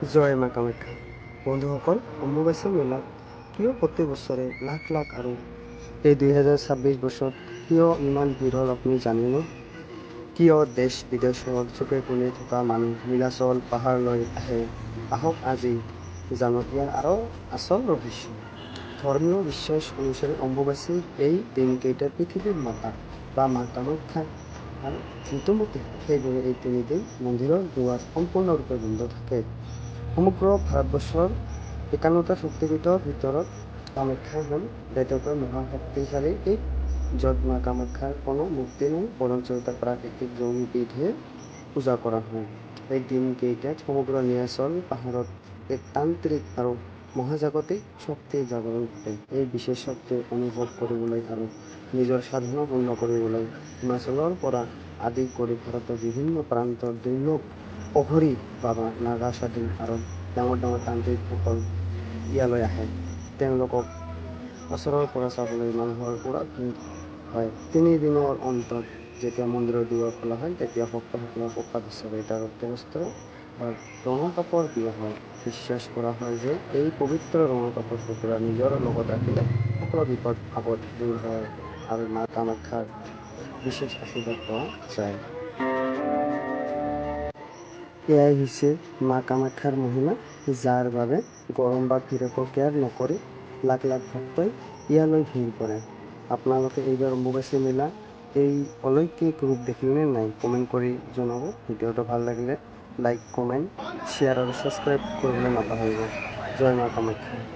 জয় মা কামাখ্যা। বন্ধুসকল, অম্বুবাচী মেলাত কিয় প্ৰতি বছৰে লাখ লাখ আৰু এই 2026 বছৰত কিয় ইমান ভিৰ হ'ল আপুনি জানেনে? কিয় দেশ বিদেশৰ চুকে কোণে থকা মানুহ নীলাচল পাহাৰলৈ আহে? আহক আজি জানো ইয়াৰ আৰু আচল ৰহস্য। ধৰ্মীয় বিশ্বাস অনুসৰি অম্বুবাচীৰ এই দিনকেইটা পৃথিৱীৰ মাতা বা মা কামাখ্যাৰ ৰীতিমতে সেইদৰে এই তিনিদিন মন্দিৰৰ দুৱাৰ সম্পূৰ্ণৰূপে বন্ধ থাকে। সমগ্ৰ ভাৰতবৰ্ষৰ 51টা শক্তিপীঠৰ ভিতৰত কামাখ্যা হ'ল আটাইতকৈ মহাশক্তিশালী পীঠ, য'ত মা কামাখ্যাৰ কোনো মূৰ্তি নাই, বৰঞ্চ তাৰ প্ৰাকৃতিক যোগীপীঠহে পূজা কৰা হয়। এই দিনকেইটাত সমগ্ৰ নীলাচল পাহাৰত এক তান্ত্ৰিক আৰু মহাজাগতিক শক্তিৰ জাগৰণ ঘটে। এই বিশেষ শক্তি অনুভৱ কৰিবলৈ আৰু নিজৰ সাধনা পূৰ্ণ কৰিবলৈ হিমাচলৰ পৰা আদি কৰি ভাৰতৰ বিভিন্ন প্ৰান্তৰ দুৰ্লভ অঘৰী বাবা, নাগা সাধু আৰু ডাঙৰ ডাঙৰ তান্ত্ৰিকসকল ইয়ালৈ আহে। তেওঁলোকক ওচৰৰ পৰা চাবলৈ মানুহৰ পুৰা ভিৰ হয়। 3 দিনৰ অন্তত যেতিয়া মন্দিৰৰ দুৱাৰ খোলা হয়, তেতিয়া ভক্তসকলৰ প্ৰসাদ হিচাপে এটা ৰক্তবস্ত্ৰ বা ৰঙা কাপোৰ দিয়া হয়। বিশ্বাস কৰা হয় যে এই পবিত্ৰ ৰঙা কাপোৰ টুকুৰা নিজৰ লগত ৰাখিলে সকলো বিপদ আপদ দূৰ হয় আৰু মা কামাখ্যাৰ বিশেষ আশীৰ্বাদ পোৱা যায়। এয়াই হৈছে মা কামাখ্যাৰ মহিমা, যাৰ বাবে গৰম বা ভিৰকো কেয়াৰ নকৰি লাখ লাখ ভক্তই ইয়ালৈ ভিৰ কৰে। আপোনালোকে এইবাৰ অম্বুবাচী মেলা এই অলৌকিক ৰূপ দেখিলেনে নাই? কমেণ্ট কৰি জনাব। ভিডিঅ'টো ভাল লাগিলে লাইক, কমেণ্ট, শ্বেয়াৰ আৰু ছাবস্ক্ৰাইব কৰিবলৈ নাপাহৰিব। জয় মা কামাখ্যা।